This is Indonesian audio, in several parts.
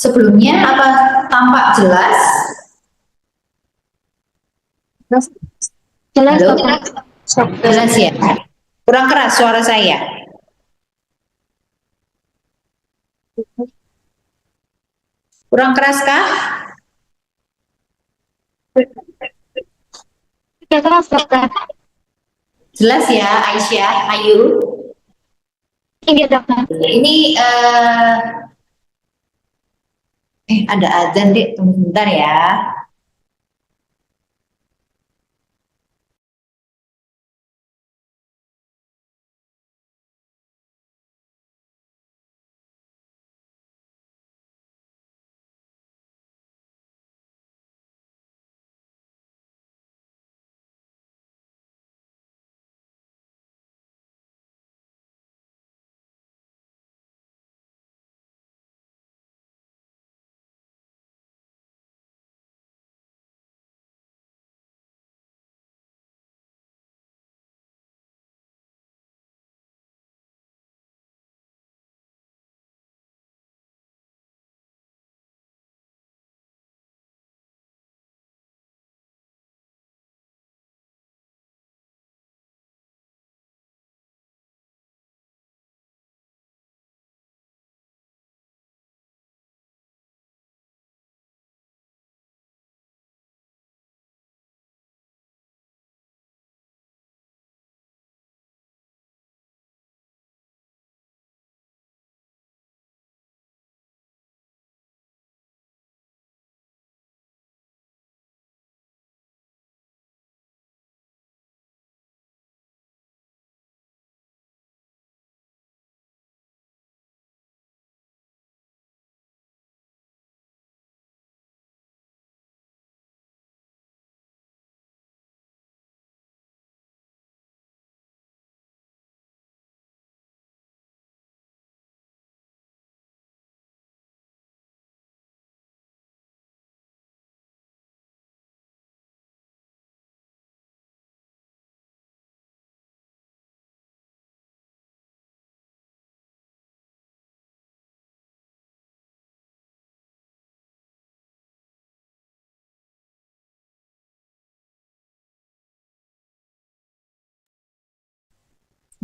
Sebelumnya apa tampak jelas? Jelas, Halo? Bapak. Jelas ya? Kurang keras suara saya. Kurang keras kah? Sudah keras, Dokter. Jelas ya, Aisyah, Ayu. Iya, Dokter. Ini ada azan deh, tunggu sebentar ya.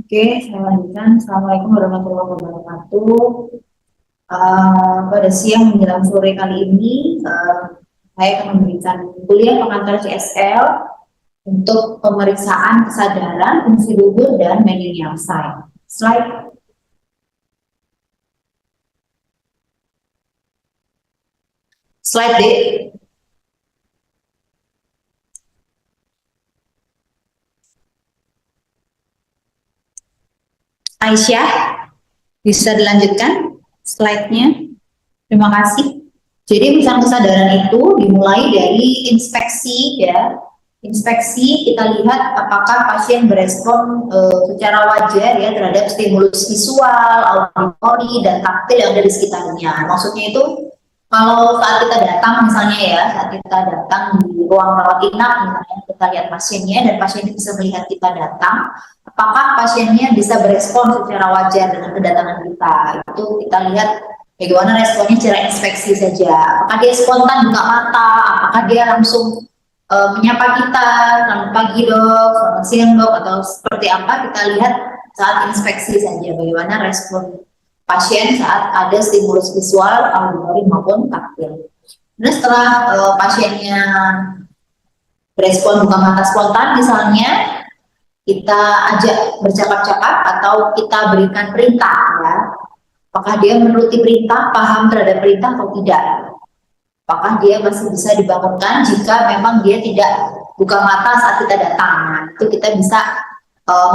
Oke, saya lanjutkan. Assalamualaikum warahmatullahi wabarakatuh. Pada siang menjelang sore kali ini, saya akan memberikan kuliah pengantar CSL untuk pemeriksaan kesadaran, fungsi luhur, dan Mendelian sign. Slide. Slide D. Aisyah, bisa dilanjutkan slide-nya. Terima kasih. Jadi pemeriksaan kesadaran itu dimulai dari inspeksi ya. Inspeksi kita lihat apakah pasien berespon secara wajar ya terhadap stimulus visual, auditori, dan taktil yang ada di sekitarnya. Maksudnya itu kalau saat kita datang misalnya ya, saat kita datang di ruang rawat inap misalnya kita lihat pasiennya dan pasiennya bisa melihat kita datang, apakah pasiennya bisa berespon secara wajar dengan kedatangan kita? Itu kita lihat bagaimana responnya secara inspeksi saja. Apakah dia spontan buka mata? Apakah dia langsung menyapa kita, selamat pagi dok, selamat siang dok, atau seperti apa? Kita lihat saat inspeksi saja bagaimana respon pasien saat ada stimulus visual, auditori maupun taktil. Nah setelah pasiennya berespon buka mata spontan misalnya, kita ajak bercakap-cakap atau kita berikan perintah ya. Apakah dia menuruti perintah, paham terhadap perintah atau tidak? Apakah dia masih bisa dibangunkan jika memang dia tidak buka mata saat kita datang? Nah, itu kita bisa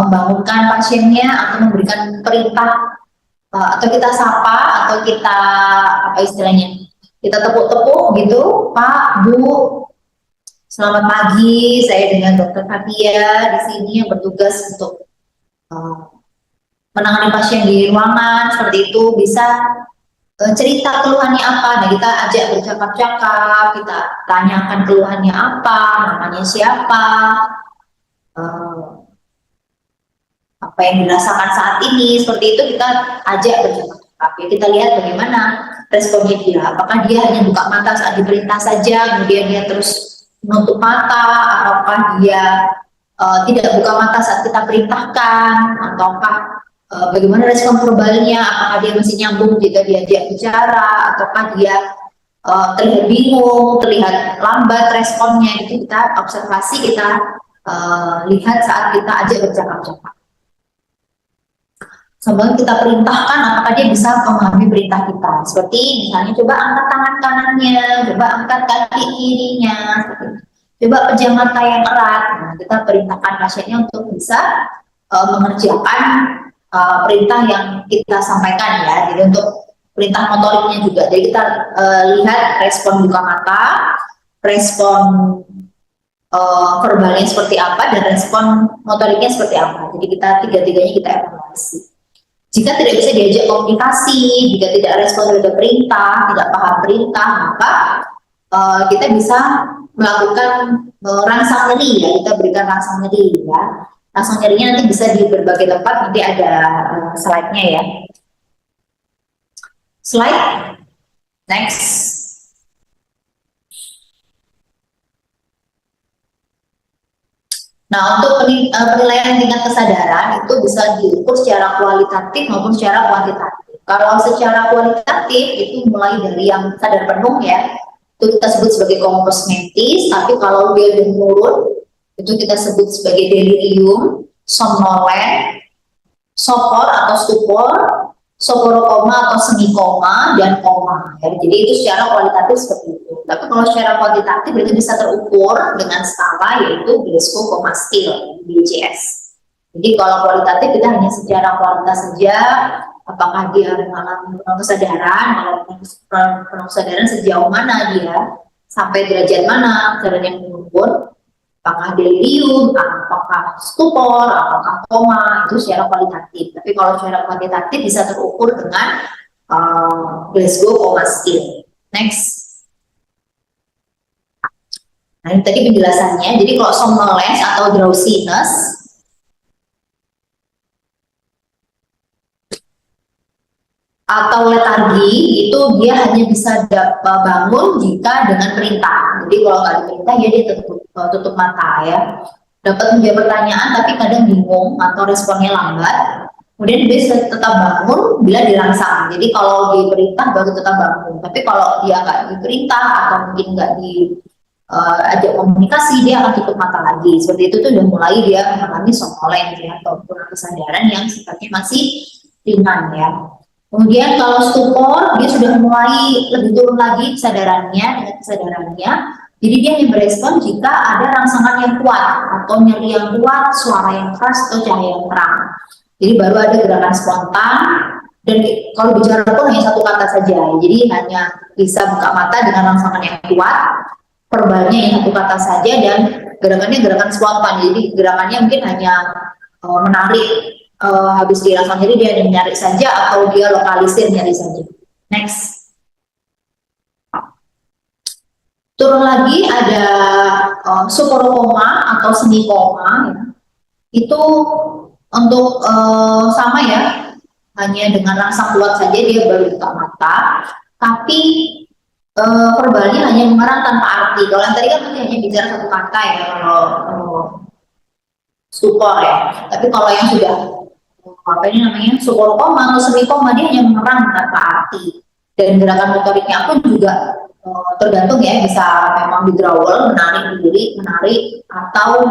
membangunkan pasiennya atau memberikan perintah atau kita sapa atau kita apa istilahnya? Kita tepuk-tepuk gitu, Pak, Bu, selamat pagi. Saya dengan Dokter Fatia di sini yang bertugas untuk menangani pasien di ruangan seperti itu bisa cerita keluhannya apa, nah kita ajak bercakap-cakap, kita tanyakan keluhannya apa, namanya siapa, apa yang dirasakan saat ini, seperti itu kita ajak bercakap-cakap. Ya, kita lihat bagaimana responnya dia. Apakah dia hanya buka mata saat diperintah saja, kemudian dia terus menutup mata, ataukah dia tidak buka mata saat kita perintahkan, ataukah bagaimana respon verbalnya, apakah dia masih nyambung jika diajak bicara, ataukah dia terlihat bingung, terlihat lambat responnya. Itu kita observasi, kita lihat saat kita ajak bercakap-cakap. Sambil kita perintahkan, apakah dia bisa memahami perintah kita. Seperti misalnya, coba angkat tangan kanannya, coba angkat kaki kirinya, coba pejam mata yang erat. Nah, kita perintahkan pasiennya untuk bisa mengerjakan perintah yang kita sampaikan ya. Jadi untuk perintah motoriknya juga. Jadi kita lihat respon buka mata, respon verbalnya seperti apa, dan respon motoriknya seperti apa. Jadi kita tiga-tiganya kita evaluasi. Jika tidak bisa diajak komunikasi, jika tidak respon terhadap perintah, tidak paham perintah, maka kita bisa melakukan rangsang nyeri ya. Kita berikan rangsang nyeri ya. Rangsang nyerinya nanti bisa di berbagai tempat, nanti ada slide-nya ya. Slide next. Nah, untuk penilaian tingkat kesadaran itu bisa diukur secara kualitatif maupun secara kuantitatif. Kalau secara kualitatif itu mulai dari yang sadar penuh ya, itu kita sebut sebagai kompos mentis. Tapi kalau dia udah menurun, itu kita sebut sebagai delirium, somnolen, sopor atau stupor, soporokoma atau semi koma, dan koma ya. Jadi itu secara kualitatif seperti itu. Tapi kalau secara kuantitatif itu bisa terukur dengan skala, yaitu Glasgow Coma Scale (GCS). Jadi kalau kualitatif kita hanya secara kualitas saja, apakah dia mengalami penuh kesadaran, kalau penuh kesadaran sejauh mana dia, sampai derajat mana kesadaran yang menurun, apakah delirium, apakah stupor, apakah koma, itu secara kualitatif. Tapi kalau secara kuantitatif bisa terukur dengan Glasgow Coma Scale. Next. Nah, ini tadi penjelasannya. Jadi kalau somnolence atau drowsiness atau letargi itu dia hanya bisa bangun jika dengan perintah. Jadi kalau nggak diperintah ya dia tutup mata ya. Dapat menjawab pertanyaan tapi kadang bingung atau responnya lambat. Kemudian dia bisa tetap bangun bila dirangsang. Jadi kalau diperintah baru tetap bangun. Tapi kalau dia nggak diperintah atau mungkin nggak ajak komunikasi, dia akan tutup mata lagi. Seperti itu tuh udah mulai dia mengalami somnolence ya, atau kurang kesadaran yang sifatnya masih ringan ya. Kemudian kalau stupor, dia sudah mulai lebih turun lagi kesadarannya. Jadi dia hanya berespon jika ada rangsangan yang kuat atau nyeri yang kuat, suara yang keras atau cahaya yang terang. Jadi baru ada gerakan spontan. Dan kalau bicara pun hanya satu kata saja. Jadi hanya bisa buka mata dengan rangsangan yang kuat, verbalnya yang satu kata saja, dan gerakannya gerakan spontan. Jadi gerakannya mungkin hanya menarik, habis dirangsang nyeri dia hanya menarik saja, atau dia lokalisir nyeri saja. Next. Turun lagi ada soporokoma atau semi koma ya. Itu untuk sama ya, hanya dengan rangsang kuat saja dia baru buka mata, tapi verbalnya hanya mengerang tanpa arti. Kalau yang tadi kan hanya bicara satu kata ya, kalau stupor ya. Tapi kalau yang sudah apa ini namanya soporokoma atau semi koma, dia hanya mengerang tanpa arti. Dan gerakan motoriknya pun juga tergantung ya, bisa memang withdrawal, menarik diri, menarik, atau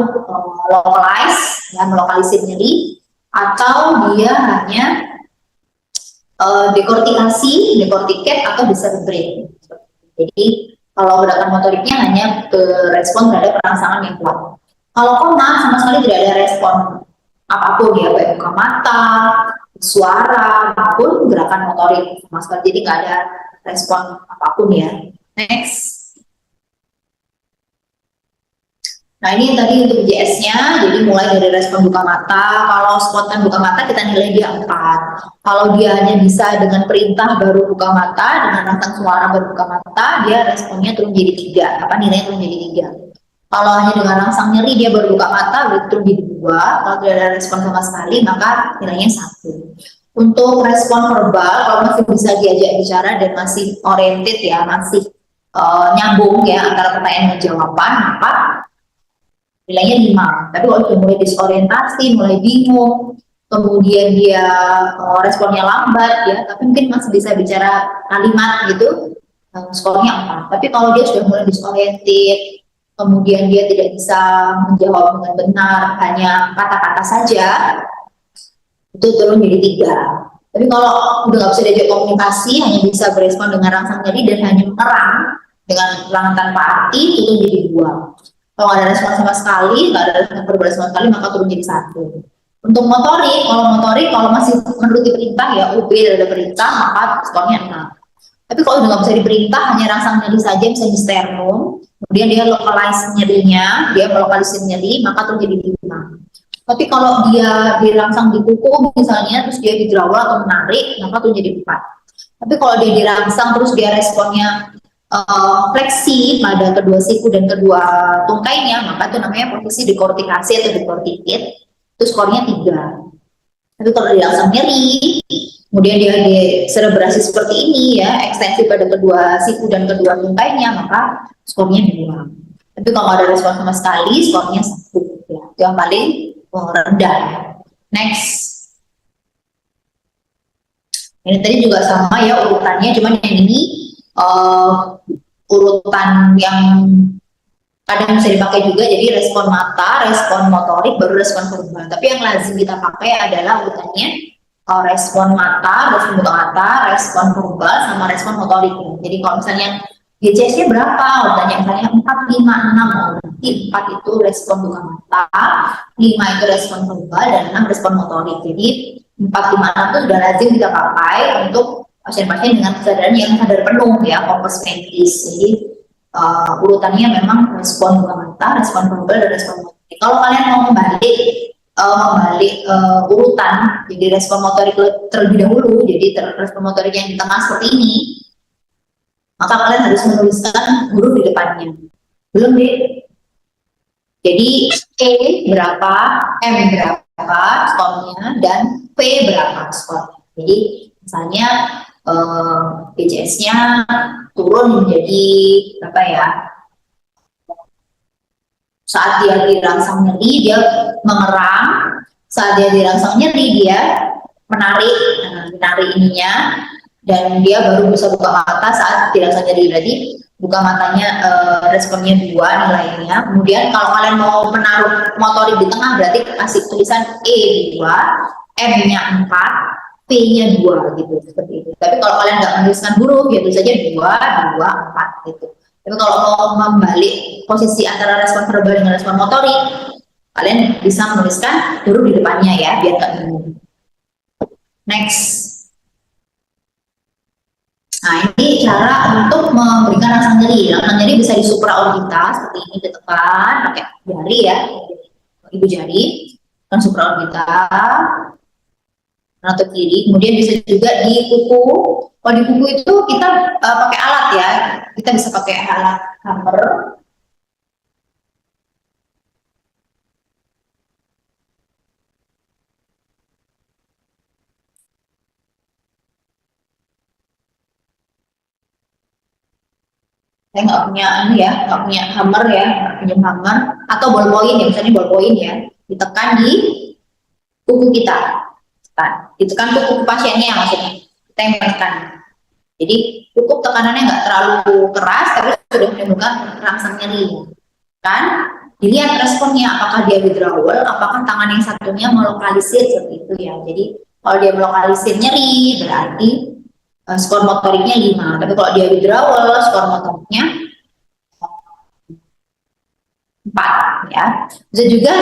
localize, ya, melokalisir nyeri, atau dia hanya dekortikasi, dekortiket, atau dicerebrate. Jadi kalau gerakan motoriknya hanya respon terhadap rangsangan yang kuat. Kalau koma sama sekali tidak ada respon apapun ya, baik buka mata, suara, maupun gerakan motorik sama sekali. Jadi nggak ada respon apapun ya. Next. Nah ini tadi untuk GS-nya, jadi mulai dari respon buka mata. Kalau spontan buka mata kita nilai dia 4. Kalau dia hanya bisa dengan perintah baru buka mata, dengan rangsang suara baru buka mata, dia responnya turun jadi 3. Nilainya turun jadi 3. Kalau hanya dengan rangsang nyeri dia baru buka mata, berarti turun jadi 2. Kalau tidak ada respon sama sekali, maka nilainya 1. Untuk respon verbal, kalau masih bisa diajak bicara dan masih oriented ya, masih nyambung ya antara pertanyaan dan jawaban, maka nilainya 5. Tapi kalau sudah mulai disorientasi, mulai bingung, kemudian dia responnya lambat ya, tapi mungkin masih bisa bicara kalimat gitu, skornya 4. Tapi kalau dia sudah mulai disoriented, kemudian dia tidak bisa menjawab dengan benar, hanya kata-kata saja, itu turun jadi 3. Tapi kalau udah nggak bisa diajak komunikasi, hanya bisa berespon dengan rangsang nyeri dan hanya menerang dengan ulangan tanpa arti, itu jadi 2. Kalau nggak ada respon sama sekali, nggak ada respon verbal sama sekali, maka turun jadi 1. Untuk motorik, kalau masih menuruti perintah ya, UB ada perintah, maka skornya 6. Tapi kalau udah nggak bisa diperintah, hanya rangsang nyeri saja, bisa di sternum, kemudian dia localize nyerinya, dia melokalisir nyeri, maka turun jadi 5. Tapi kalau dia dirangsang di kuku misalnya, terus dia dijerawat atau menarik, maka turun jadi 4. Tapi kalau dia dirangsang terus dia responnya fleksi pada kedua siku dan kedua tungkainya, maka itu namanya posisi dekortikasi atau dekortikit, itu skornya 3. Tapi kalau dirangsang nyeri, kemudian dia diserebrasi seperti ini ya, ekstensi pada kedua siku dan kedua tungkainya, maka skornya 2. Tapi kalau ada respon sama sekali, skornya 1 ya. Itu yang paling rendah. Next. Ini tadi juga sama ya urutannya, cuman yang ini urutan yang kadang bisa dipakai juga, jadi respon mata, respon motorik, baru respon verbal. Tapi yang lazim kita pakai adalah urutannya respon mata, respon buka mata, respon verbal, sama respon motorik. Jadi kalau misalnya GCS-nya berapa? Urutannya misalnya 4, 5, 6. Berarti 4 itu respon buka mata, 5 itu respon verbal, dan 6 respon motorik. Jadi 4, 5, 6 itu sudah lazim kita pakai untuk pasien-pasien dengan kesadaran yang sadar penuh ya, fokus medis. Jadi urutannya memang respon buka mata, respon verbal, dan respon motorik. Kalau kalian mau membalik urutan, jadi respon motorik terlebih dahulu, jadi respon motorik yang di tengah seperti ini, maka kalian harus menuliskan huruf di depannya. Belum deh. Jadi E berapa, M berapa skornya, dan P berapa skornya. Jadi misalnya BCS-nya turun menjadi berapa ya? Saat dia dirangsang nyeri, dia mengerang. Saat dia dirangsang nyeri, dia menarik ininya, dan dia baru bisa buka mata saat dirangsang nyeri. Berarti buka matanya responnya 2 nilainya. Kemudian kalau kalian mau menaruh motorik di tengah, berarti kasih tulisan E 2, M-nya 4, P-nya 2 gitu, seperti itu. Tapi kalau kalian nggak menuliskan huruf, ya tulis saja 2, 2, 4 gitu. Tapi kalau mau membalik posisi antara respon verbal dengan respon motorik, kalian bisa menuliskan huruf di depannya ya, biar nggak bingung. Next. Nah, ini cara untuk memberikan rangsang nyeri. Rangsang nyeri bisa di supraorbital seperti ini, ditekan pakai jari ya, ibu jari, kan supraorbital atau kiri. Kemudian bisa juga di kuku. Kalau di kuku itu kita pakai alat ya, kita bisa pakai alat hammer. Saya nggak punya ini ya, nggak punya hammer ya, nggak punya hammer, atau ballpoint ya, misalnya ballpoint ya, ditekan di kuku kita, ditekan kuku pasiennya maksudnya, kita yang menekan. Jadi cukup tekanannya nggak terlalu keras, tapi sudah menimbulkan rangsang nyeri, kan? Dilihat responnya, apakah dia withdrawal, apakah tangan yang satunya melokalisir seperti itu ya. Jadi kalau dia melokalisir nyeri, berarti skor motoriknya 5. Tapi kalau dia withdrawal, skor motoriknya 4 ya. Bisa juga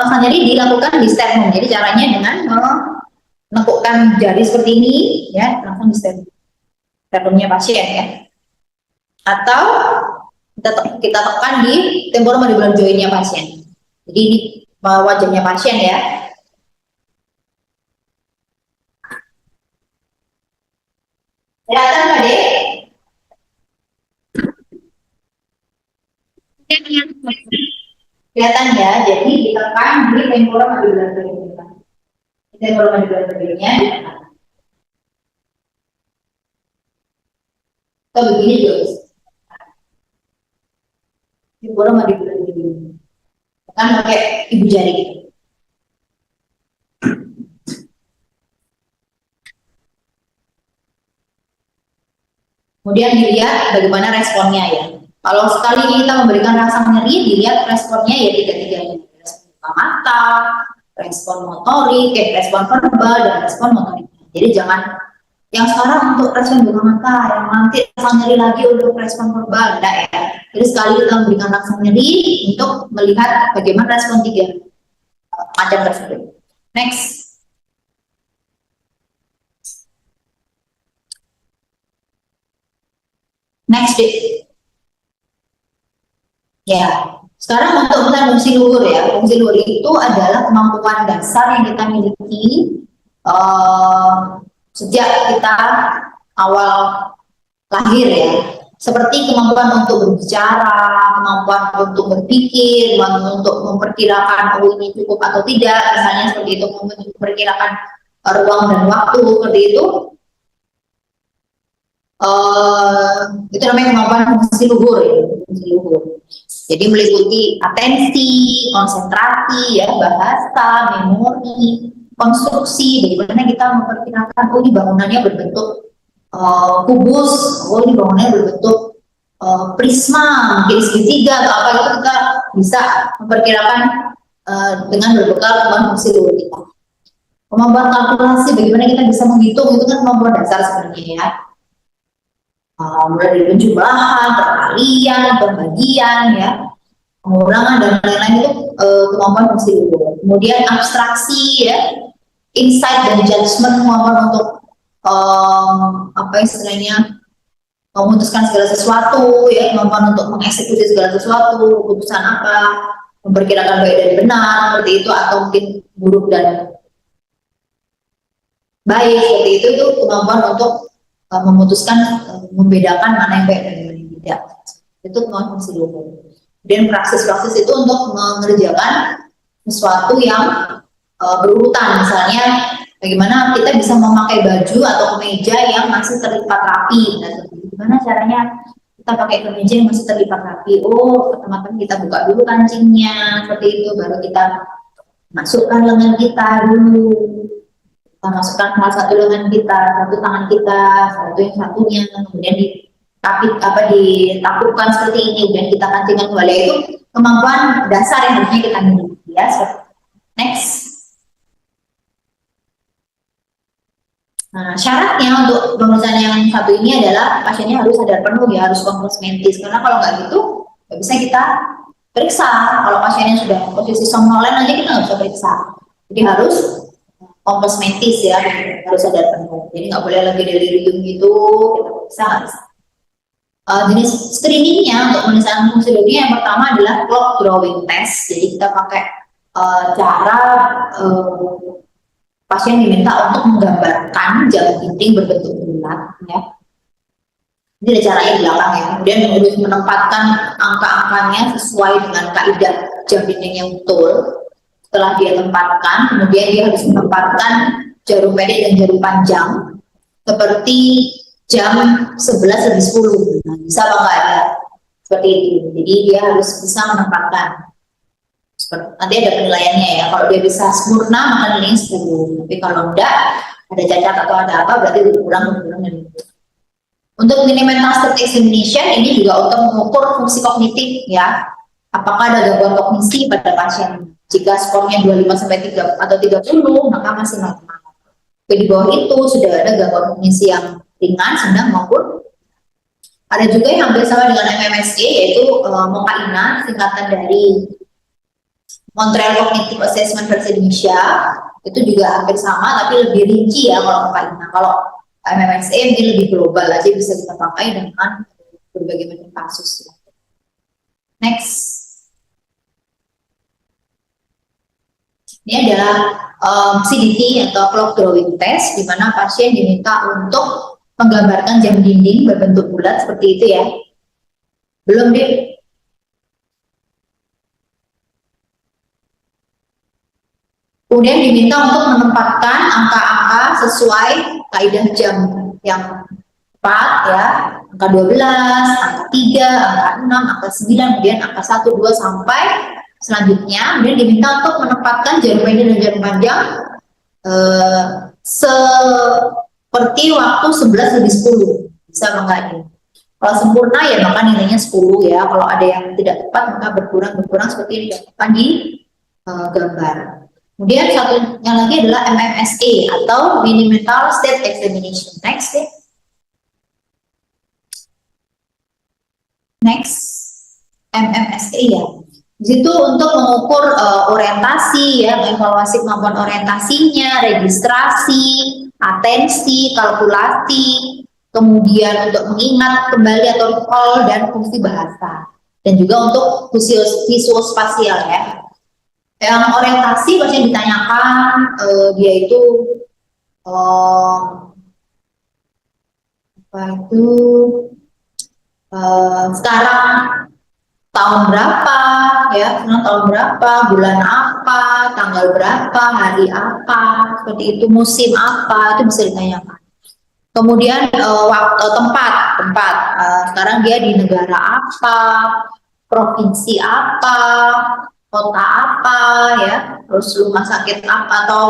rasa nyeri dilakukan di sternum. Jadi caranya dengan menekukkan jari seperti ini ya, langsung di sternumnya pasien ya. Atau kita tekan di temporomandibular joint-nya pasien. Jadi di wajahnya pasien ya. Kelihatan nggak deh? Kelihatan ya, jadi ditekan di temporomandibular joint. Informasi berikutnya. Atau begini juga bisa. Informasi berikutnya. Kan pakai ibu jari gitu. Kemudian dilihat bagaimana responnya ya. Kalau sekali kita memberikan rasa nyeri, dilihat responnya ya tiga-tiganya. Respon buka mata, respon motorik, respon verbal, dan respon motorik. Jadi jangan yang sekarang untuk respon buka mata, yang nanti rasa nyeri lagi untuk respon verbal, enggak ya. Jadi sekali kita memberikan rasa nyeri untuk melihat bagaimana respon tiga macam tersebut. Next. Next deh. Ya, sekarang untuk melihat fungsi luhur ya. Fungsi luhur itu adalah kemampuan dasar yang kita miliki sejak kita awal lahir ya. Seperti kemampuan untuk berbicara, kemampuan untuk berpikir, kemampuan untuk memperkirakan oh ini cukup atau tidak, misalnya seperti itu, memperkirakan ruang dan waktu seperti itu. Itu namanya kemampuan fungsi luhur ya, fungsi luhur. Jadi meliputi atensi, konsentrasi, ya, bahasa, memori, konstruksi, bagaimana kita memperkirakan oh ini bangunannya berbentuk kubus, oh ini bangunannya berbentuk prisma, mungkin segitiga atau apa itu kita bisa memperkirakan dengan berbekal kemampuan fungsi luhur kita. Kemampuan kalkulasi, bagaimana kita bisa menghitung, itu kan kemampuan dasar sebenarnya ya. Mulai dari penjumlahan, perkalian, pembagian, ya, pengulangan dan lain-lain itu kemampuan fungsi luhur. Kemudian abstraksi, ya, insight dan judgment, kemampuan untuk apa istilahnya memutuskan segala sesuatu, ya, kemampuan untuk mengeksekusi segala sesuatu, keputusan apa, memperkirakan baik dan benar seperti itu, atau mungkin buruk dan baik seperti itu kemampuan untuk memutuskan, membedakan mana yang baik dan mana yang tidak. Itu kemampuan fungsi luhur. Dan praksis-praksis itu untuk mengerjakan sesuatu yang berurutan, misalnya bagaimana kita bisa memakai baju atau kemeja yang masih terlipat rapi. Nah, gimana caranya kita pakai kemeja yang masih terlipat rapi? Oh, pertama-tama kita buka dulu kancingnya, seperti itu, baru kita masukkan lengan kita dulu. Kita masukkan salah satu lengan kita, satu tangan kita, satu yang satunya, kemudian ditakupkan seperti ini, dan kita kancingkan kembali. Itu kemampuan dasar yang harusnya kita miliki ya. Next. Nah, syaratnya untuk pemeriksaan yang satu ini adalah pasiennya harus sadar penuh ya, harus kompos mentis, karena kalau nggak gitu nggak bisa kita periksa. Kalau pasiennya sudah posisi somnolen aja kita nggak bisa periksa, jadi harus kompos mentis ya, harus sadar penuh. Jadi nggak boleh lagi delirium gitu, kita periksa nggak bisa. Jenis screeningnya untuk pemeriksaan fungsi luhur yang pertama adalah clock drawing test. Jadi kita pakai cara pasien diminta untuk menggambarkan jam dinding berbentuk bulat ya. Ini ada caranya di belakang ya. Kemudian harus menempatkan angka-angkanya sesuai dengan kaidah jam dinding yang betul. Setelah dia tempatkan, kemudian dia harus menempatkan jarum pendek dan jarum panjang seperti jam 11 lebih 10. Nah, bisa apa enggak ya? Seperti itu. Jadi dia harus bisa menempatkan. Nanti ada penilaiannya ya. Kalau dia bisa sempurna maka nilainya 10. Tapi kalau enggak, ada cacat atau ada apa, berarti dikurang dan itu. Untuk minimal state examination ini juga untuk mengukur fungsi kognitif ya. Apakah ada gangguan kognisi pada pasien? Jika skornya 25 sampai 3 atau 30, maka masih normal. Di bawah itu sudah ada gangguan kognisi yang ringan, sedang maupun ada juga yang hampir sama dengan MMSE, yaitu MOCAINA, singkatan dari Montreal Cognitive Assessment versi Indonesia. Itu juga hampir sama tapi lebih rinci ya kalau MOCAINA. Kalau MMSE mungkin lebih global aja, bisa kita pakai dengan berbagai macam kasus. Next. Ini adalah CDT atau clock drawing test, di mana pasien diminta untuk menggambarkan jam dinding berbentuk bulat seperti itu ya. Belum deh. Kemudian diminta untuk menempatkan angka-angka sesuai kaidah jam yang tepat ya, angka 12, angka 3, angka 6, angka 9, kemudian angka 1, 2 sampai selanjutnya. Kemudian diminta untuk menempatkan jarum pendek dan jarum panjang seperti waktu 11 lebih 10. Bisa apa enggak nih? Kalau sempurna ya maka nilainya 10 ya. Kalau ada yang tidak tepat maka berkurang seperti yang dicontohkan di gambar. Kemudian satunya lagi adalah MMSE atau Minimal State Examination. Next deh. Next, MMSE ya. Di situ untuk mengukur orientasi ya, mengevaluasi kemampuan orientasinya, registrasi, atensi, kalkulasi, kemudian untuk mengingat kembali atau recall dan fungsi bahasa, dan juga untuk visual spasial ya. Yang orientasi pasti ditanyakan dia itu apa itu sekarang tahun berapa ya, sekarang tahun berapa, bulan apa, tanggal berapa, hari apa, seperti itu, musim apa, itu bisa ditanyakan. Kemudian tempat sekarang dia di negara apa, provinsi apa, kota apa ya, terus rumah sakit apa atau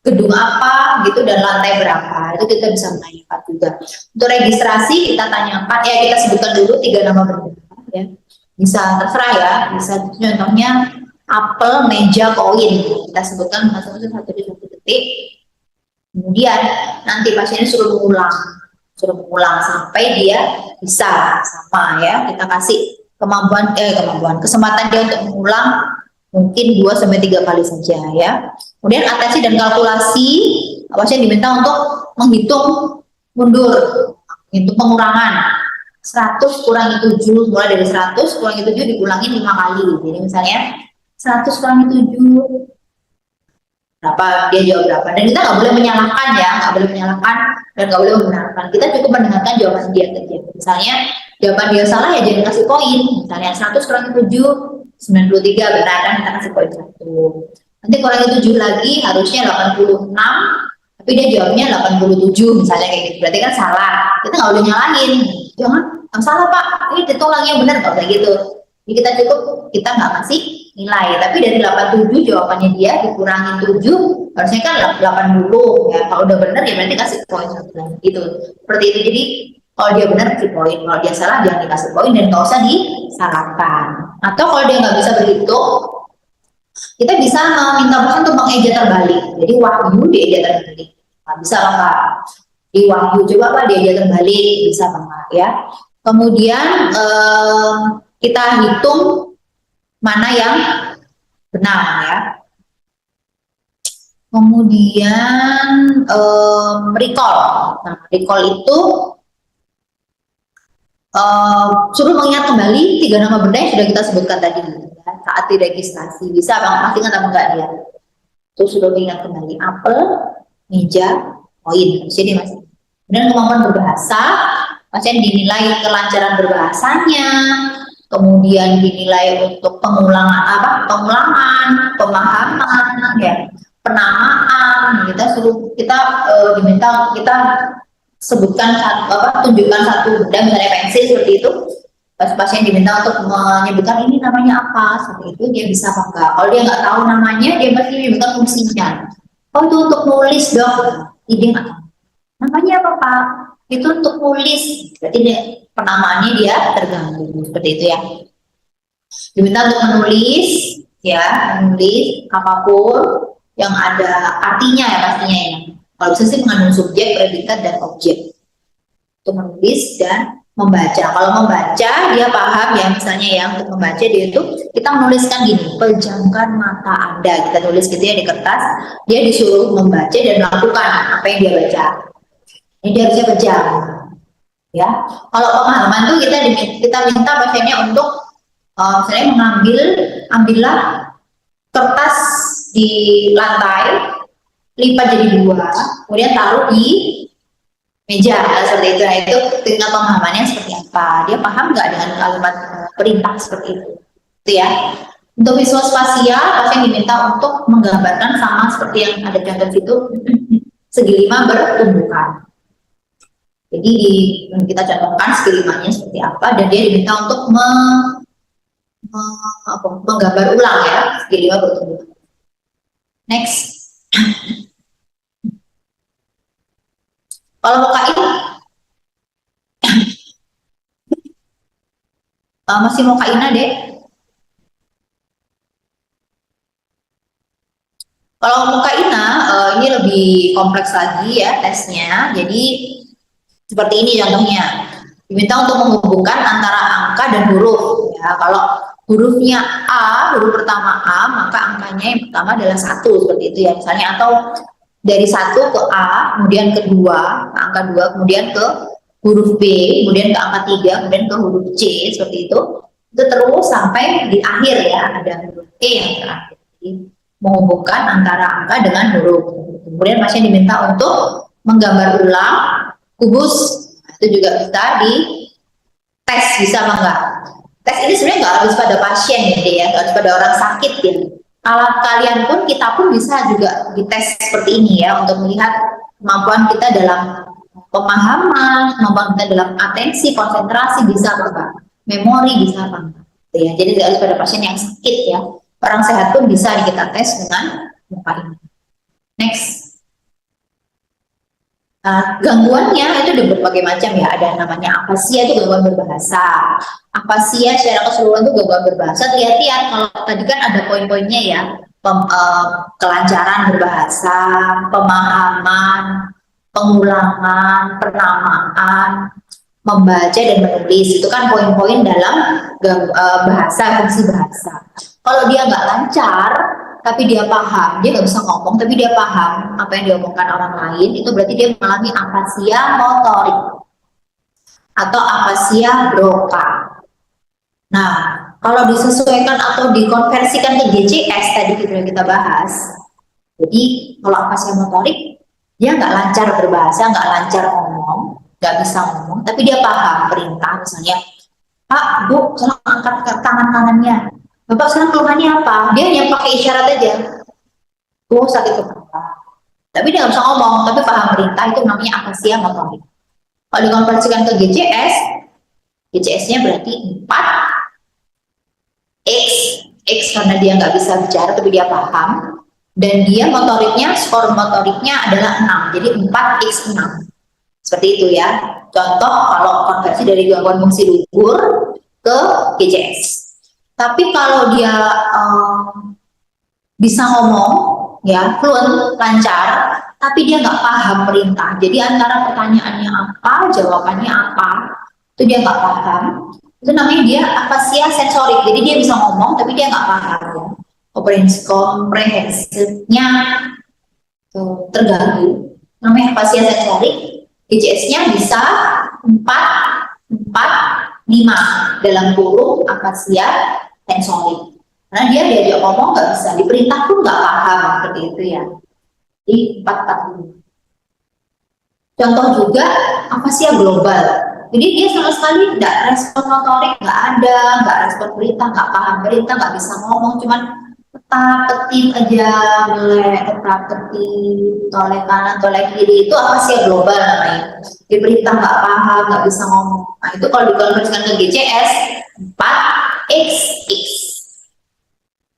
gedung apa gitu, dan lantai berapa, itu kita bisa menanyakan juga. Untuk registrasi kita tanyakan ya, kita sebutkan dulu 3 nama berbeda ya, bisa terserah ya, bisa contohnya apel, meja, koin, kita sebutkan masing-masing satu detik. Kemudian nanti pasiennya suruh mengulang sampai dia bisa sama ya, kita kasih kesempatan dia untuk mengulang mungkin 2-3 kali saja ya. Kemudian atensi dan kalkulasi, pasien diminta untuk menghitung mundur, itu pengurangan 100 kurangi 7, mulai dari 100 kurangi 7 dikurangi 5 kali. Jadi misalnya 100 kurangi 7 berapa, dia jawab berapa, dan kita nggak boleh menyalahkan ya, nggak boleh menyalahkan dan nggak boleh membenarkan, kita cukup mendengarkan jawaban dia saja. Misalnya jawaban dia salah ya jangan kasih poin, misalnya 100 kurangi 7 93, benar kan, kita kasih poin 1. Nanti kurangi 7 lagi harusnya 86, tapi dia jawabnya 87 misalnya kayak gitu, berarti kan salah, kita nggak boleh nyalahin, jangan salah pak, ini ditolaknya benar, nggak boleh gitu. Jadi kita cukup, kita nggak kasih nilai, tapi dari 87 jawabannya dia dikurangi 7 harusnya kan 80 ya, kalau udah benar ya berarti kasih poin gitu, seperti itu. Jadi kalau dia benar kasih poin, kalau dia salah jangan dikasih poin dan nggak usah disalahkan. Atau kalau dia nggak bisa berhitung, kita bisa meminta pasien untuk mengeja terbalik, jadi wahyu dieja terbalik. Nah, bisa apa di wahyu, coba apa dieja terbalik, bisa apa ya. Kemudian kita hitung mana yang benar ya. Kemudian recall. Nah, recall itu suruh mengingat kembali 3 nama benda yang sudah kita sebutkan tadi ya, saat diregistrasi. Bisa masih ingat apa enggak dia? Itu suruh mengingat kembali apel, meja, koin. Jadi masih. Kemudian kemampuan berbahasa, pasien dinilai kelancaran berbahasanya, kemudian dinilai untuk pengulangan, pemahaman, ya, penamaan. Kita diminta kita sebutkan tunjukkan satu benda, misalnya pensil seperti itu. Pasien diminta untuk menyebutkan ini namanya apa, seperti itu, dia bisa apa enggak. Kalau dia nggak tahu namanya, dia pasti menyebutkan fungsinya. Oh itu untuk nulis dong, jadi nggak tahu. Namanya apa pak? Itu untuk nulis, berarti penamaannya dia terganggu, seperti itu ya. Diminta untuk menulis apapun yang ada artinya ya pastinya ya. Kalau bisa sih mengandung subjek, predikat, dan objek. Untuk menulis dan membaca. Kalau membaca dia paham ya, misalnya ya, untuk membaca dia itu kita menuliskan gini, pejamkan mata Anda, kita tulis gitu ya di kertas. Dia disuruh membaca dan melakukan apa yang dia baca. Ini dia harusnya pejam. Ya, kalau pemahaman tuh kita minta pasiennya untuk misalnya ambillah kertas di lantai, lipat jadi 2, kemudian taruh di meja seperti itu. Nah itu tinggal pemahamannya seperti apa, dia paham nggak dengan kalimat perintah seperti itu ya. Untuk visual spasial, pasien diminta untuk menggambarkan sama seperti yang ada contoh situ, segi 5 bertumbukan. Jadi kita contohkan segi 5-nya seperti apa, dan dia diminta untuk menggambar ulang ya, segi 5 bertumbukan. Next. Kalau mau KI, masih mau KI deh. Kalau muka Ina, ini lebih kompleks lagi ya tesnya. Jadi seperti ini contohnya. Diminta untuk menghubungkan antara angka dan huruf. Ya, kalau hurufnya A, huruf pertama A, maka angkanya yang pertama adalah 1 seperti itu ya. Misalnya atau dari 1 ke A, kemudian ke 2, ke angka 2, kemudian ke huruf B, kemudian ke angka 3, kemudian ke huruf C seperti itu. Itu terus sampai di akhir ya, ada huruf E yang terakhir. Jadi, menghubungkan antara angka dengan huruf. Kemudian pasien diminta untuk menggambar ulang kubus. Itu juga bisa di tes, bisa apa enggak? Tes ini sebenarnya nggak harus pada pasien ya, nggak harus pada orang sakit ya. Alat kalian pun, kita pun bisa juga dites seperti ini ya, untuk melihat kemampuan kita dalam pemahaman, kemampuan kita dalam atensi, konsentrasi bisa apa enggak? Memori bisa apa enggak? Ya, jadi tidak harus pada pasien yang sakit ya. Orang sehat pun bisa kita tes dengan muka ini. Next. Gangguannya itu ada berbagai macam ya. Ada namanya afasia, itu gangguan berbahasa. Afasia secara keseluruhan itu gangguan berbahasa. Lihat-lihat, kalau tadi kan ada poin-poinnya ya. Kelancaran berbahasa, pemahaman, pengulangan, penamaan, membaca dan menulis. Itu kan poin-poin dalam bahasa, fungsi bahasa. Kalau dia nggak lancar, tapi dia paham, dia nggak bisa ngomong, tapi dia paham apa yang diomongkan orang lain, itu berarti dia mengalami afasia motorik atau afasia Broca. Nah, kalau disesuaikan atau dikonversikan ke GCS tadi kita bahas, jadi kalau afasia motorik, dia nggak lancar berbahasa, nggak lancar ngomong, nggak bisa ngomong, tapi dia paham perintah, misalnya, Pak, Bu, tolong angkat tangan kanannya. Bapak sekarang keluhannya apa? Dia hanya pakai isyarat aja. Oh, sakit kepala. Tapi dia nggak bisa ngomong, tapi paham perintah, itu namanya afasia motorik. Kalau dikonversikan ke GCS, GCS-nya berarti 4X. X karena dia nggak bisa bicara, tapi dia paham. Dan dia motoriknya, skor motoriknya adalah 6. Jadi 4x6. Seperti itu ya. Contoh kalau konversi dari gangguan fungsi lugur ke GCS. Tapi kalau dia bisa ngomong, ya fluent, lancar, tapi dia nggak paham perintah. Jadi antara pertanyaannya apa, jawabannya apa, itu dia nggak paham. Itu namanya dia afasia sensorik. Jadi dia bisa ngomong, tapi dia nggak paham. Ya. Komprehensifnya terganggu. Namanya afasia sensorik. GCS-nya bisa 4, 5 dalam kurung afasia sensorik. Karena dia diajak ngomong nggak bisa, diperintah pun nggak paham seperti itu ya. Di 4, 5. Contoh juga afasia global. Jadi dia sama sekali tidak respon motorik, nggak ada, nggak respon perintah, nggak paham perintah, nggak bisa ngomong, cuman tetap-tetip aja, melek, tetap-tetip, toleh kanan, toleh kiri, itu afasia global namanya. Diperintah nggak paham, nggak bisa ngomong. Nah itu kalau dikonversikan ke GCS, 4XX.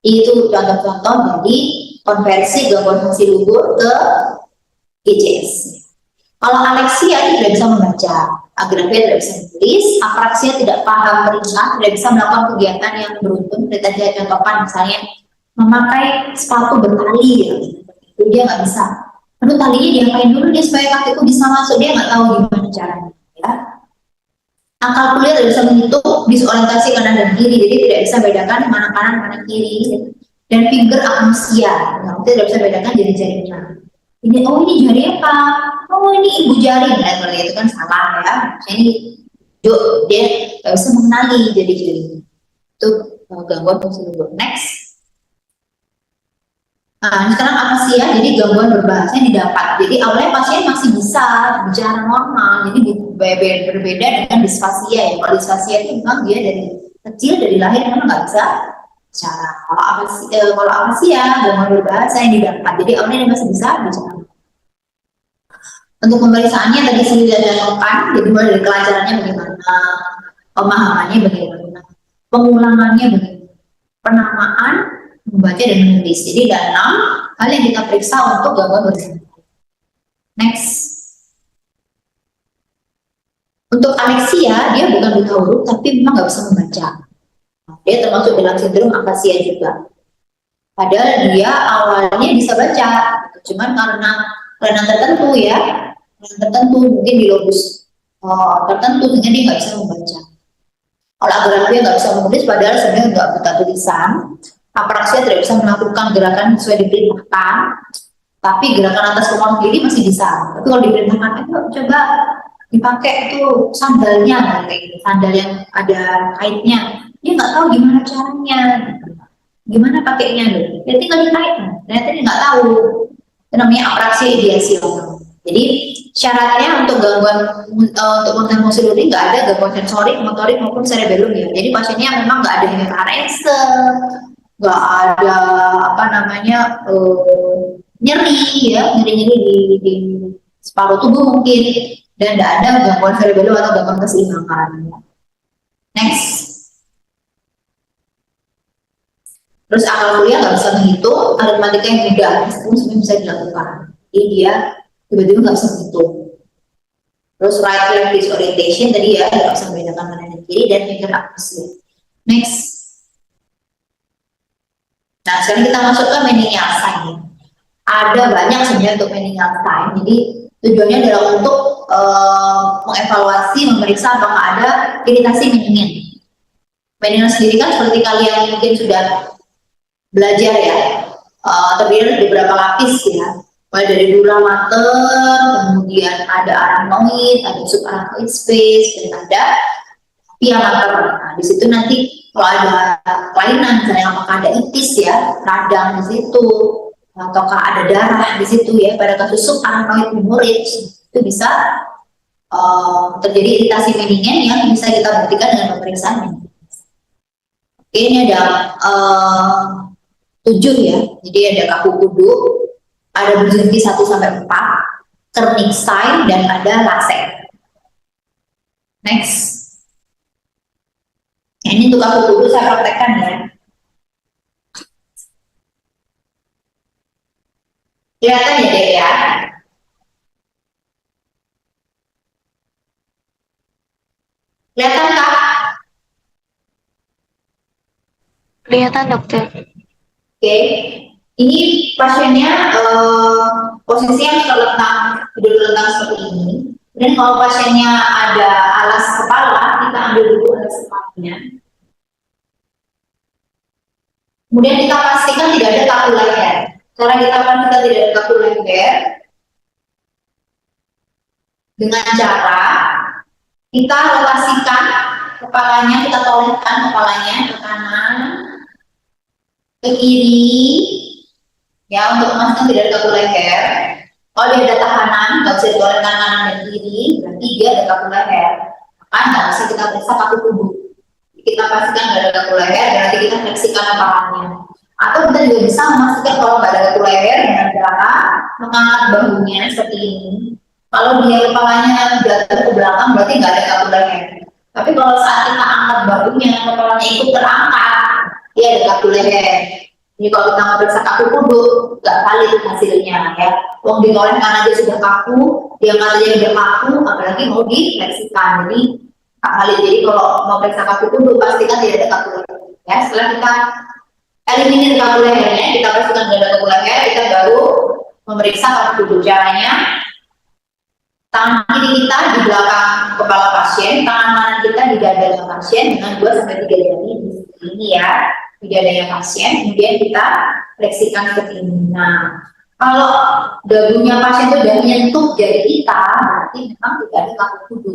Itu contoh-contoh dari konversi gangguan fungsi lugur ke GCS. Kalau aleksia tidak bisa membaca, agrafia tidak bisa menulis, apraksia tidak paham perintah, tidak bisa melakukan kegiatan yang beruntun. Kita tadi contohkan misalnya memakai sepatu bertali, ya. Itu dia nggak bisa. Aduh, talinya diapain dulu dia supaya kakiku bisa masuk, dia nggak tahu gimana caranya. Ya. Akal kuliah tidak bisa menghitung disorientasi kanan dan kiri, jadi tidak bisa bedakan mana kanan mana kiri. Dan finger amnesia, nah, tidak bisa bedakan jari-jarinya. Ini ini jari apa? Oh ini ibu jari, nah seperti itu kan salah ya. Ini dia nggak bisa mengenali jari-jari. Itu gangguan fungsi lugur. Next. Nah, sekarang afasia, jadi gangguan berbahasa yang didapat. Jadi awalnya pasien masih bisa bicara normal, jadi berbeda dengan disfasia ya. Kalau disfasia itu memang dia dari kecil, dari lahir memang nggak bisa bicara. Kalau akasia gangguan berbahasa yang didapat. Jadi awalnya masih bisa bicara. Untuk pemeriksaannya tadi sudah dilakukan, jadi mulai dari kelancarannya bagaimana, pemahamannya bagaimana, pengulangannya bagaimana, penamaan, membaca dan menulis. Jadi ada 6 hal yang kita periksa untuk gangguan berbahasa. Next. Untuk aleksia, dia bukan buta huruf, tapi memang nggak bisa membaca. Dia termasuk dalam sindrom akasia juga. Padahal dia awalnya bisa baca, cuman karena kelainan tertentu ya, kelainan tertentu mungkin di lobus tertentu sehingga dia nggak bisa membaca. Kalau agrafi nggak bisa menulis, padahal sebenarnya nggak buta tulisan. Apraksia tidak bisa melakukan gerakan sesuai diperintahkan, tapi gerakan atas kemauan diri masih bisa. Tapi kalau diperintahkan, coba dipakai itu sandalnya, kayak gitu, sandal yang ada kaitnya. Dia nggak tahu gimana caranya, gimana pakainya loh. Dia tinggal dikait, ternyata dia nggak tahu. Itu namanya apraksi ideasional. Jadi syaratnya untuk gangguan untuk motor sensorik nggak ada gangguan sensorik, motorik maupun cerebellum ya. Jadi pasiennya memang nggak ada hemiparese, nggak ada apa namanya nyeri ya, nyeri di separuh tubuh mungkin, dan tidak ada gangguan cerebellum atau gangguan keseimbangan. Next. Terus akal kuliah nggak bisa menghitung, aritmatika yang mudah, meskipun sebenarnya bisa dilakukan. Jadi dia tiba-tiba nggak bisa menghitung. Terus right left disorientation tadi ya, nggak bisa membedakan kanan dan kiri, dan mikir akusi. Next. Nah sekarang kita masuk ke meningial sign. Ada banyak sebenarnya untuk meningial sign. Jadi tujuannya adalah untuk mengevaluasi, memeriksa apakah ada iritasi meningin. Meningin sendiri kan seperti kalian mungkin sudah belajar ya, terdiri dari beberapa lapis ya, mulai dari dura mater, kemudian ada arachnoid, ada subarachnoid space, dan ada pia mater. Nah, di situ nanti kalau ada kelainan, misalnya apakah ada itis ya, radang di situ, ataukah ada darah di situ ya, pada kasus subarachnoid hemorrhage itu bisa terjadi iritasi meningen yang bisa kita buktikan dengan pemeriksaan meningen. Oke, ini ada 7 ya, jadi ada kaku kudu, ada Brzezinski 1-4, Kernicki, dan ada Lasek. Next. Nah, ini untuk kaku kudu saya praktekkan ya. Kelihatan ya deh ya. Kelihatan kak? Kelihatan dokter. Oke, ini pasiennya posisinya terlentang, tidur terlentang seperti ini. Dan kalau pasiennya ada alas kepala, kita ambil dulu alas kepalanya. Kemudian kita pastikan tidak ada kaku leher. Cara kita pastikan tidak ada kaku leher dengan cara kita rotasikan kepalanya, kita tolongkan kepalanya ke kanan, ke kiri, ya, untuk memastikan tidak ada kaku leher. Kalau dia ada tahanan, nggak bisa ditolongkan kanan dan kiri, berarti dia ada kaku leher. Maka nggak bisa kita periksa kaku tubuh. Kita pastikan nggak ada kaku leher, berarti kita fleksikan kepalanya. Atau kita juga bisa memastikan kalau nggak ada kaku leher dengan cara mengangkat bahunya seperti ini. Kalau dia kepalanya jatuh ke belakang, berarti nggak ada kaku leher. Tapi kalau saat kita angkat bahunya, kepalanya ikut terangkat, dia ada kaku leher. Jadi kalau kita memeriksa kaku kudu, nggak valid hasilnya ya. Wong ditolehkan aja sudah kaku, dia angkat aja udah kaku, apalagi mau difleksikan. Jadi nggak valid. Jadi kalau mau periksa kaku kudu, pastikan tidak ada kaku leher. Ya, setelah kita eliminir kaku lehernya, kita pastikan tidak ada kaku leher, kita baru memeriksa kaku kudu. Caranya, tangan kiri kita di belakang kepala pasien, tangan kanan kita di dada pasien dengan 2-3 jari di sini ya, di dadanya pasien. Kemudian kita fleksikan seperti ini. Nah, kalau dagunya pasien itu sudah menyentuh jari kita, berarti memang tidak ada kaku kudu.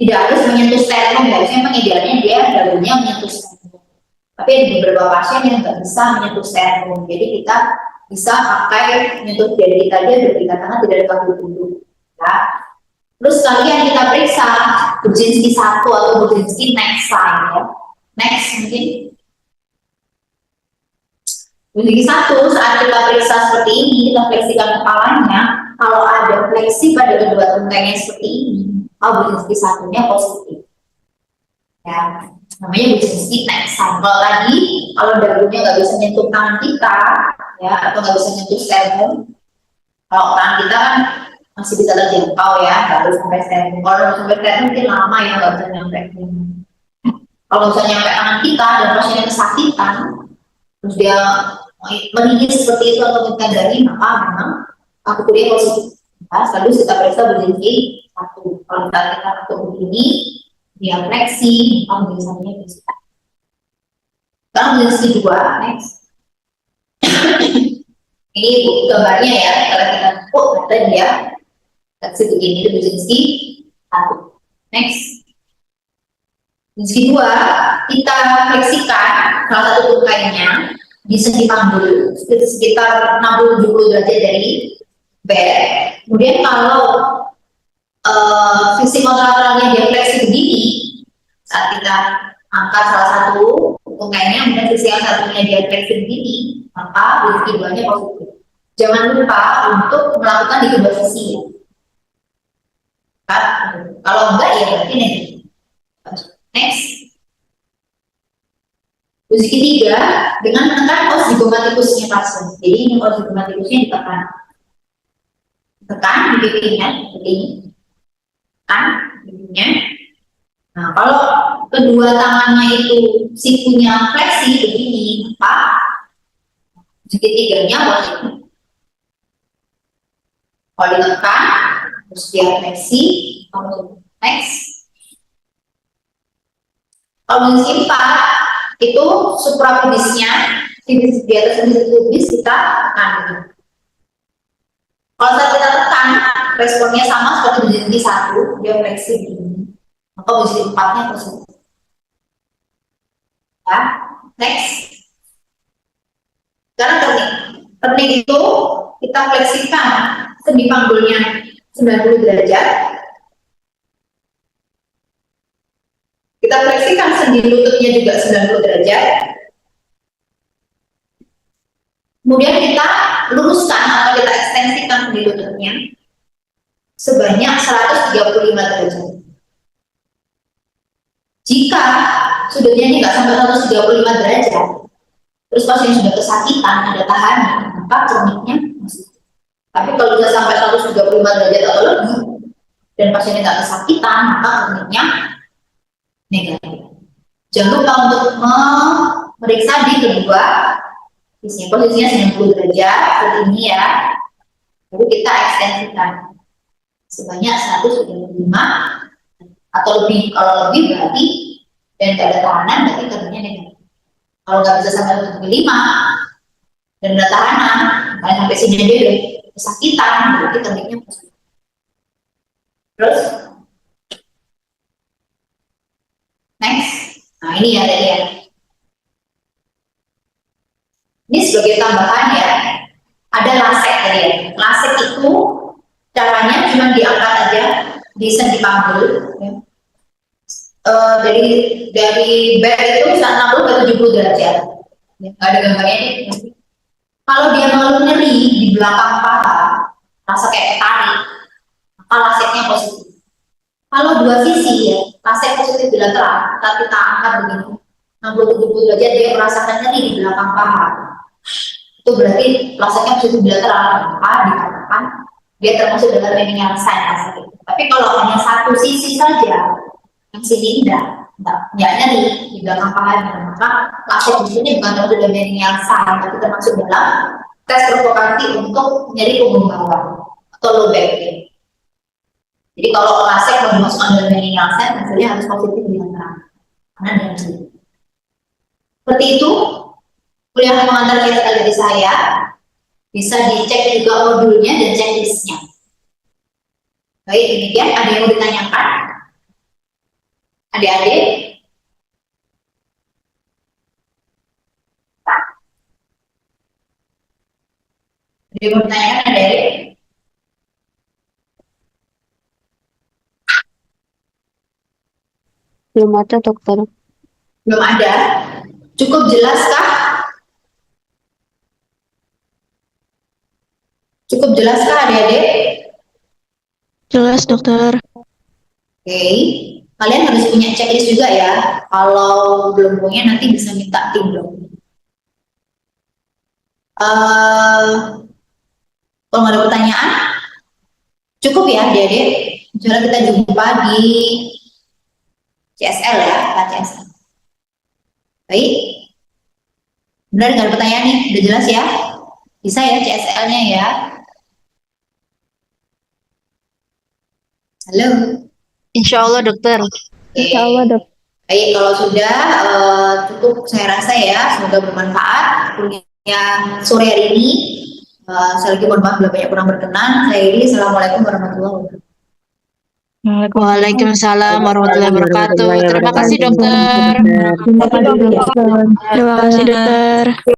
Tidak harus menyentuh sternum, harusnya memang idealnya dia dagunya menyentuh sternum. Tapi ada beberapa pasien yang nggak bisa menyentuh sternum, jadi kita bisa pakai menyentuh jari kita aja, dan dikatakan tidak ada kaku kudu. Ya. Terus kalian kita periksa Brzezinski 1 atau Brzezinski next sign ya. Next mungkin. Jadi satu, saat kita periksa seperti ini, kita fleksikan kepalanya, kalau ada fleksi pada kedua tungkainya seperti ini, Brzezinski satunya positif. Ya, namanya Brzezinski next cycle tadi, kalau dagunya nggak bisa nyentuh tangan kita, ya, atau nggak bisa nyentuh sternum, kalau tangan kita kan masih bisa terjangkau ya, baru sampai sternum. Kalau sampai sternum mungkin lama ya, nggak bisa nyampe. Kalau bisa nyampe tangan kita dan pasiennya kesakitan, terus dia meninggi seperti itu atau menyadari, maka memang aku kuliah positif. Ya, selalu kita periksa Brzezinski satu. Kalau kita satu begini, dia fleksi, maka biasanya bisa. Sekarang Brzezinski dua, next. Ini gambarnya ya, kalau kita ada dia fleksi begini, itu Brzezinski satu. Next. Brzezinski dua, kita fleksikan salah satu tungkainya di sendi panggul sekitar 60-70 derajat dari bed. Kemudian kalau sisi kontralateralnya dia fleksi begini, saat kita angkat salah satu tungkainya, kemudian sisi yang satunya dia fleksi begini, maka Brzezinski duanya positif. Jangan lupa untuk melakukan di kedua sisi ya. Kalau enggak ya berarti negatif. Next. Brzezinski 3 dengan menekan osigomatikusnya pasien. Jadi ini osigomatikusnya ditekan. Tekan di pipinya seperti ini. Tekan pipinya. Nah, kalau kedua tangannya itu sikunya fleksi begini, maka Brzezinski 3-nya positif. Kalau ditekan, terus dia fleksi, next. Kalau Brzezinski 4 itu suprapubisnya di atas pubis kita tekan. Kalau saat kita tekan, responnya sama seperti Brzezinski 1, dia fleksi begini. Maka Brzezinski 4-nya positif. Ya, next. Sekarang teknik itu kita fleksikan sendi panggulnya 90 derajat. Kita fleksikan sendi lututnya juga 90 derajat. Kemudian kita luruskan atau kita ekstensikan sendi lututnya sebanyak 135 derajat. Jika sudutnya ini nggak sampai 135 derajat, terus pasien sudah kesakitan, ada tahanan, maka kroniknya masih. Tapi kalau sudah sampai 135 derajat atau lebih, dan pasiennya nggak kesakitan, maka kroniknya negatif. Jangan lupa untuk memeriksa di kedua sisi. Posisinya 90 derajat seperti ini ya. Lalu kita ekstensikan sebanyak 135 atau lebih. Kalau lebih berarti dan tidak ada tahanan, berarti kroniknya negatif. Kalau nggak bisa sampai 135 dan ada tahanan, sampai sini aja udah kesakitan, berarti kroniknya positif. Terus next. Nah ini ya tadi ya. Ini sebagai tambahan ya. Ada lasek tadi ya. Lasek itu caranya cuma diangkat aja di sendi panggul. Ya. Dari bed itu 60 ke 70 derajat. Ya, nggak ada gambarnya ini. Kalau dia mengeluh nyeri di belakang paha, rasa kayak tarik, maka laseknya positif. Kalau dua sisi ya, lasek positif bilateral, tapi kita angkat begini, 60-70 derajat dia merasakan nyeri di belakang paha. Itu berarti laseknya positif bilateral, maka dikatakan dia termasuk dalam menial sign lasek itu. Tapi kalau hanya satu sisi saja, yang sini enggak nyeri di belakang paha, maka lasek di sini bukan termasuk dalam menial sign, tapi termasuk dalam tes provokasi untuk nyeri punggung bawah atau low back pain. Jadi kalau lasek mau dimasukkan dalam menial sign, hasilnya harus positif bilateral. Karena dengan seperti itu, kuliah pengantar kita dari saya bisa dicek juga modulnya dan checklistnya. Baik, demikian. Ada yang mau ditanyakan? Adik-adik? Ada yang mau ditanyakan, adik-adik? Belum ada, dokter. Belum ada? Cukup jelas kah? Cukup jelaskah adik-adik? Jelas, dokter. Oke, kalian harus punya checklist juga ya. Kalau belum punya nanti bisa minta tim dong. Kalau nggak ada pertanyaan, cukup ya adik-adik. Misalnya kita jumpa di CSL ya, CSL. Baik. Benar nggak ada pertanyaan nih? Udah jelas ya? Bisa ya CSL-nya ya? Halo? Insya Allah, dokter. Insya Allah, dok. Baik, kalau sudah cukup saya rasa ya, semoga bermanfaat kuliah sore hari ini. Saya lagi mohon maaf bila banyak kurang berkenan. Saya ini, Assalamualaikum warahmatullahi wabarakatuh. Waalaikumsalam warahmatullahi wabarakatuh. Terima kasih, dokter. Terima kasih, dokter. Terima kasih, dokter.